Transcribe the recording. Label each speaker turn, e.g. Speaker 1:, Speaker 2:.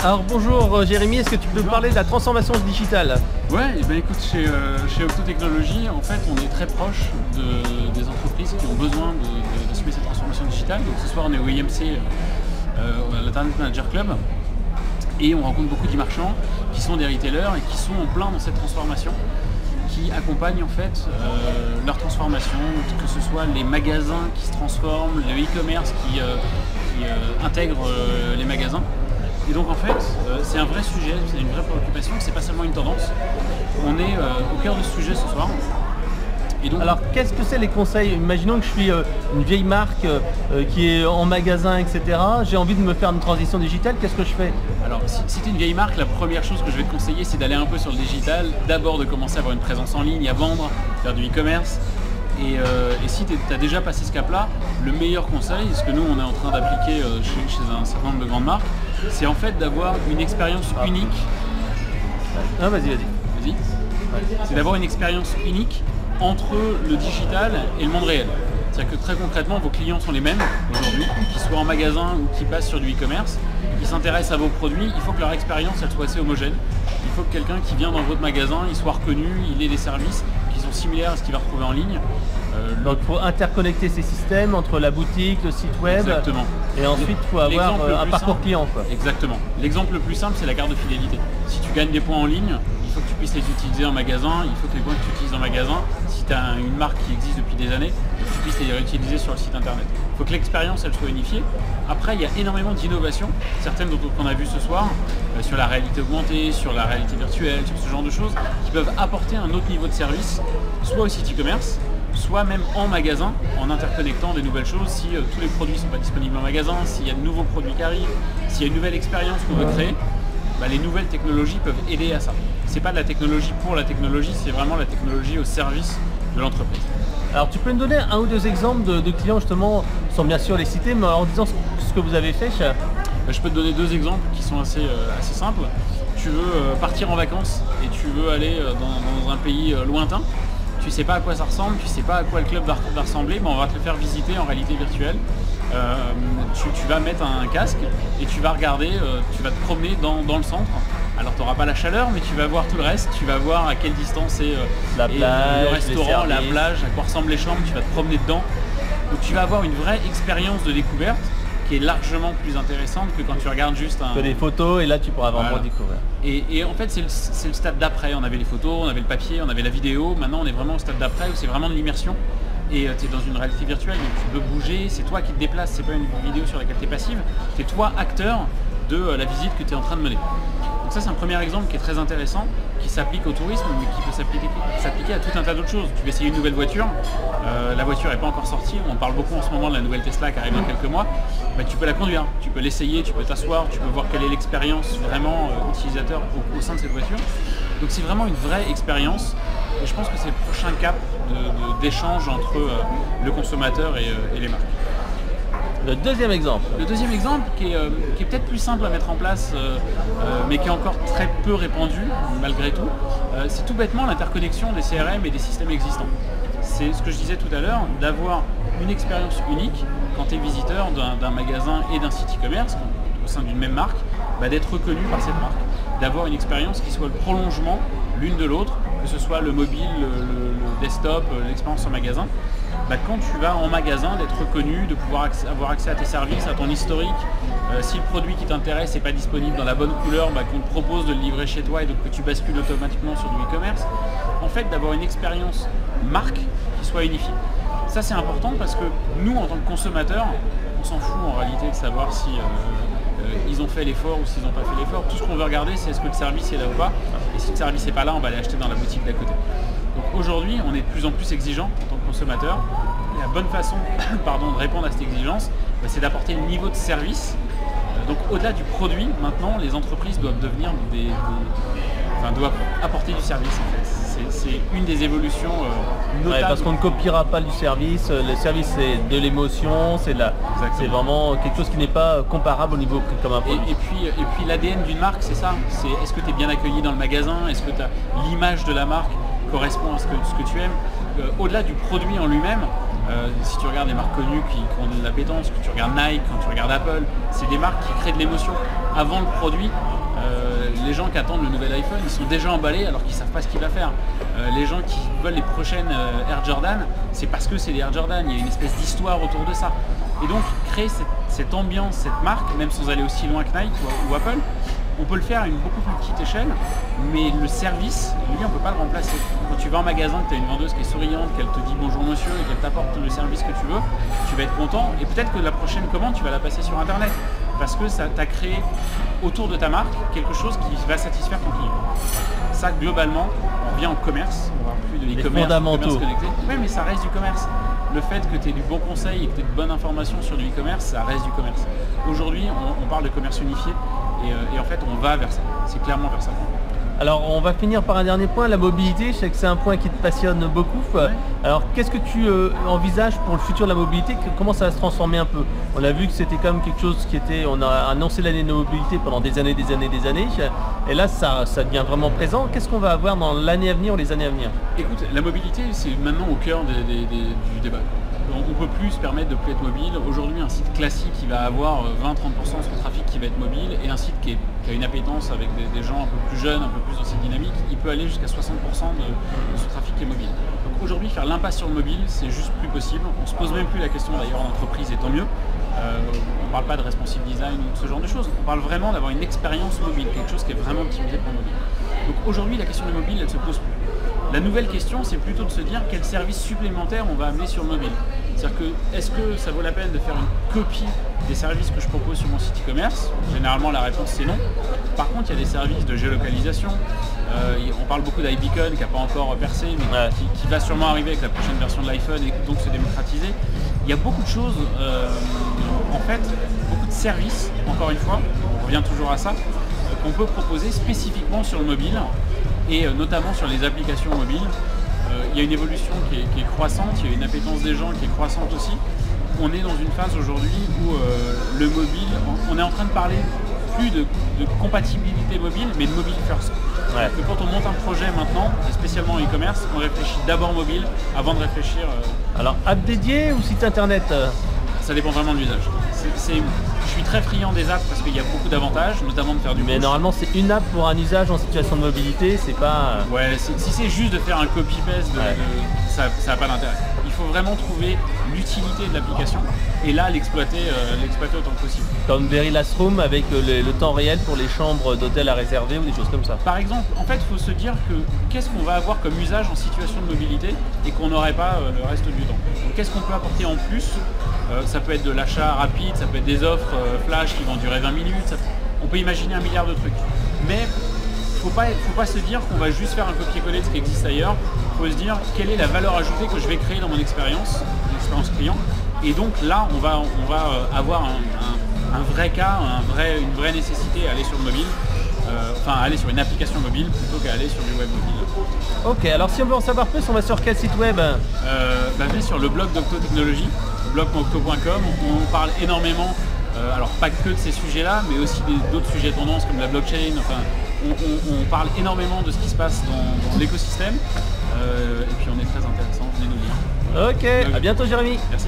Speaker 1: Alors bonjour Jérémy, est-ce que tu peux me parler de la transformation digitale?
Speaker 2: Ouais, et ben écoute, chez Octo Technologies, en fait, on est très proche des entreprises qui ont besoin d'assumer cette transformation digitale. Donc ce soir, on est au IMC, l'Internet Manager Club, et on rencontre beaucoup d'e-marchands qui sont des retailers et qui sont en plein dans cette transformation, qui accompagnent en fait leur transformation, que ce soit les magasins qui se transforment, le e-commerce qui intègre les magasins. Et donc en fait, c'est un vrai sujet, c'est une vraie préoccupation, c'est pas seulement une tendance. On est au cœur de ce sujet ce soir. Et donc,
Speaker 1: alors qu'est-ce que c'est les conseils? Imaginons que je suis une vieille marque qui est en magasin, etc. J'ai envie de me faire une transition digitale, qu'est-ce que je fais?
Speaker 2: Alors si tu es une vieille marque, la première chose que je vais te conseiller, c'est d'aller un peu sur le digital. D'abord de commencer à avoir une présence en ligne, à vendre, faire du e-commerce. Et si tu as déjà passé ce cap-là, le meilleur conseil, ce que nous on est en train d'appliquer chez un certain nombre de grandes marques, c'est en fait d'avoir une expérience unique.
Speaker 1: Ah, vas-y.
Speaker 2: C'est d'avoir une expérience unique entre le digital et le monde réel. C'est-à-dire que très concrètement, vos clients sont les mêmes aujourd'hui, qu'ils soient en magasin ou qu'ils passent sur du e-commerce, qu'ils s'intéressent à vos produits, il faut que leur expérience elle soit assez homogène. Il faut que quelqu'un qui vient dans votre magasin, il soit reconnu, il ait des services qui sont similaires à ce qu'il va retrouver en ligne.
Speaker 1: Donc il faut interconnecter ces systèmes entre la boutique, le site web.
Speaker 2: Exactement.
Speaker 1: Et ensuite il faut avoir un parcours
Speaker 2: simple,
Speaker 1: client, quoi.
Speaker 2: Exactement. L'exemple le plus simple, c'est la carte de fidélité. Si tu gagnes des points en ligne, il faut que tu puisses les utiliser en magasin, il faut que les points que tu utilises en magasin, si tu as une marque qui existe depuis des années, que tu puisses les réutiliser sur le site internet. Il faut que l'expérience elle soit unifiée. Après, il y a énormément d'innovations, certaines qu'on a vues ce soir, sur la réalité augmentée, sur la réalité virtuelle, sur ce genre de choses, qui peuvent apporter un autre niveau de service, soit au site e-commerce, soit même en magasin, en interconnectant des nouvelles choses. Si tous les produits ne sont pas disponibles en magasin, s'il y a de nouveaux produits qui arrivent, s'il y a une nouvelle expérience qu'on veut créer, les nouvelles technologies peuvent aider à ça. C'est pas de la technologie pour la technologie, c'est vraiment la technologie au service de l'entreprise.
Speaker 1: Alors tu peux me donner un ou deux exemples de clients justement, sans bien sûr les citer, mais en disant ce que vous avez fait?
Speaker 2: Je peux te donner deux exemples qui sont assez simples. Tu veux partir en vacances et tu veux aller dans un pays lointain. Tu sais pas à quoi ça ressemble, tu sais pas à quoi le club va ressembler, on va te le faire visiter en réalité virtuelle. Tu vas mettre un casque et tu vas regarder, tu vas te promener dans le centre. Alors tu n'auras pas la chaleur, mais tu vas voir tout le reste, tu vas voir à quelle distance est
Speaker 1: la plage,
Speaker 2: le restaurant, la plage, à quoi ressemblent les chambres, tu vas te promener dedans. Donc tu vas avoir une vraie expérience de découverte qui est largement plus intéressante que quand tu regardes juste
Speaker 1: des photos, et là tu pourras vraiment découvrir.
Speaker 2: Et en fait c'est le stade d'après. On avait les photos, on avait le papier, on avait la vidéo. Maintenant on est vraiment au stade d'après où c'est vraiment de l'immersion. Et tu es dans une réalité virtuelle, donc tu peux bouger, c'est toi qui te déplaces, c'est pas une vidéo sur laquelle tu es passive, c'est toi acteur de la visite que tu es en train de mener. Donc ça c'est un premier exemple qui est très intéressant, qui s'applique au tourisme, mais qui peut s'appliquer à tout un tas d'autres choses. Tu veux essayer une nouvelle voiture, la voiture n'est pas encore sortie, on parle beaucoup en ce moment de la nouvelle Tesla qui arrive dans quelques mois, tu peux la conduire, tu peux l'essayer, tu peux t'asseoir, tu peux voir quelle est l'expérience vraiment utilisateur au sein de cette voiture. Donc c'est vraiment une vraie expérience. Et je pense que c'est le prochain cap d'échange entre le consommateur et les marques.
Speaker 1: Le deuxième exemple
Speaker 2: qui est peut-être plus simple à mettre en place, mais qui est encore très peu répandu malgré tout, c'est tout bêtement l'interconnexion des CRM et des systèmes existants. C'est ce que je disais tout à l'heure, d'avoir une expérience unique quand tu es visiteur d'un magasin et d'un site e-commerce au sein d'une même marque, d'être reconnu par cette marque, d'avoir une expérience qui soit le prolongement l'une de l'autre, que ce soit le mobile, le desktop, l'expérience en magasin. Quand tu vas en magasin, d'être reconnu, de pouvoir avoir accès à tes services, à ton historique. Si le produit qui t'intéresse n'est pas disponible dans la bonne couleur, qu'on te propose de le livrer chez toi et donc que tu bascules automatiquement sur du e-commerce. En fait, d'avoir une expérience marque qui soit unifiée. Ça c'est important parce que nous, en tant que consommateurs, on s'en fout en réalité de savoir si ils ont fait l'effort ou s'ils n'ont pas fait l'effort. Tout ce qu'on veut regarder, c'est est-ce que le service est là ou pas. Et si le service n'est pas là, on va aller acheter dans la boutique d'à côté. Donc aujourd'hui, on est de plus en plus exigeant en tant que consommateur. Et la bonne façon de répondre à cette exigence, c'est d'apporter un niveau de service. Donc au-delà du produit, maintenant, les entreprises doivent devenir doivent apporter du service en fait. C'est une des évolutions notables.
Speaker 1: Parce qu'on ne copiera pas du service. Le service c'est de l'émotion, c'est vraiment quelque chose qui n'est pas comparable au niveau prix comme un produit.
Speaker 2: Et puis l'ADN d'une marque, c'est ça. C'est est-ce que tu es bien accueilli dans le magasin, est-ce que l'image de la marque correspond à ce que tu aimes. Au-delà du produit en lui-même, si tu regardes des marques connues qui ont de l'appétence, que tu regardes Nike, quand tu regardes Apple, c'est des marques qui créent de l'émotion. Avant le produit, Les gens qui attendent le nouvel iPhone, ils sont déjà emballés alors qu'ils ne savent pas ce qu'il va faire. Les gens qui veulent les prochaines Air Jordan, c'est parce que c'est les Air Jordan, il y a une espèce d'histoire autour de ça. Et donc créer cette ambiance, cette marque, même sans aller aussi loin que Nike ou Apple, on peut le faire à une beaucoup plus petite échelle, mais le service, lui, on ne peut pas le remplacer. Quand tu vas en magasin, que tu as une vendeuse qui est souriante, qu'elle te dit bonjour monsieur et qu'elle t'apporte le service que tu veux, tu vas être content et peut-être que la prochaine commande, tu vas la passer sur Internet parce que ça t'a créé autour de ta marque quelque chose qui va satisfaire ton client. Ça, globalement, on revient au commerce, on va plus de e-commerce, commerce connecté. Oui, mais ça reste du commerce. Le fait que tu aies du bon conseil et que tu aies de bonnes informations sur du e-commerce, ça reste du commerce. Aujourd'hui, on parle de commerce unifié et en fait, on va vers ça. C'est clairement vers ça.
Speaker 1: Alors on va finir par un dernier point, la mobilité. Je sais que c'est un point qui te passionne beaucoup. Ouais. Alors qu'est-ce que tu envisages pour le futur de la mobilité? Comment ça va se transformer un peu? On a vu que c'était quand même quelque chose qui était, on a annoncé l'année de la mobilité pendant des années. Et là ça devient vraiment présent. Qu'est-ce qu'on va avoir dans l'année à venir ou les années à venir?
Speaker 2: Écoute, la mobilité c'est maintenant au cœur du débat. On ne peut plus se permettre de plus être mobile. Aujourd'hui, un site classique qui va avoir 20-30% de son trafic qui va être mobile et un site qui a une appétence avec des gens un peu plus jeunes, un peu plus dans cette dynamique, il peut aller jusqu'à 60% de son trafic qui est mobile. Donc aujourd'hui, faire l'impasse sur le mobile, c'est juste plus possible. On ne se pose même plus la question d'ailleurs en entreprise et tant mieux. On ne parle pas de responsive design ou de ce genre de choses. On parle vraiment d'avoir une expérience mobile, quelque chose qui est vraiment optimisé pour le mobile. Donc aujourd'hui, la question du mobile, elle ne se pose plus. La nouvelle question, c'est plutôt de se dire quel service supplémentaire on va amener sur le mobile. C'est-à-dire que, est-ce que ça vaut la peine de faire une copie des services que je propose sur mon site e-commerce? Généralement, la réponse c'est non. Par contre, il y a des services de géolocalisation. On parle beaucoup d'iBeacon qui n'a pas encore percé, mais qui va sûrement arriver avec la prochaine version de l'iPhone et donc se démocratiser. Il y a beaucoup de choses, en fait, beaucoup de services, encore une fois, on revient toujours à ça, qu'on peut proposer spécifiquement sur le mobile et notamment sur les applications mobiles. Il y a une évolution qui est croissante, il y a une appétence des gens qui est croissante aussi. On est dans une phase aujourd'hui où le mobile, on est en train de parler plus de compatibilité mobile, mais de mobile first. Ouais. Que quand on monte un projet maintenant, et spécialement en e-commerce, on réfléchit d'abord mobile avant de réfléchir...
Speaker 1: Alors, app dédié ou site internet?
Speaker 2: Ça dépend vraiment de l'usage. Je suis très friand des apps parce qu'il y a beaucoup d'avantages, notamment de faire du push.
Speaker 1: Mais normalement, c'est une app pour un usage en situation de mobilité, c'est pas...
Speaker 2: Ouais, si c'est juste de faire un copy-paste, ça n'a pas d'intérêt. Il faut vraiment trouver l'utilité de l'application et là l'exploiter autant que possible.
Speaker 1: Comme Very Last Room avec le temps réel pour les chambres d'hôtel à réserver ou des choses comme ça.
Speaker 2: Par exemple, en fait, il faut se dire que qu'est-ce qu'on va avoir comme usage en situation de mobilité et qu'on n'aurait pas le reste du temps. Donc qu'est-ce qu'on peut apporter en plus? Ça peut être de l'achat rapide, ça peut être des offres flash qui vont durer 20 minutes. On peut imaginer un milliard de trucs. Mais faut pas se dire qu'on va juste faire un copier-coller de ce qui existe ailleurs. Il faut se dire quelle est la valeur ajoutée que je vais créer dans mon expérience client. Et donc là, on va avoir un vrai cas, une vraie nécessité à aller sur le mobile. Aller sur une application mobile plutôt qu'à aller sur du web mobile.
Speaker 1: Ok, alors si on veut en savoir plus, on va sur quel site web?
Speaker 2: Venez sur le blog d'Octo Technologies, blog.octo.com. On parle énormément, alors pas que de ces sujets-là, mais aussi d'autres sujets tendances comme la blockchain. On parle énormément de ce qui se passe dans l'écosystème. Et puis on est très intéressant, venez nous lire.
Speaker 1: Ok, à bientôt Jérémy.
Speaker 2: Merci.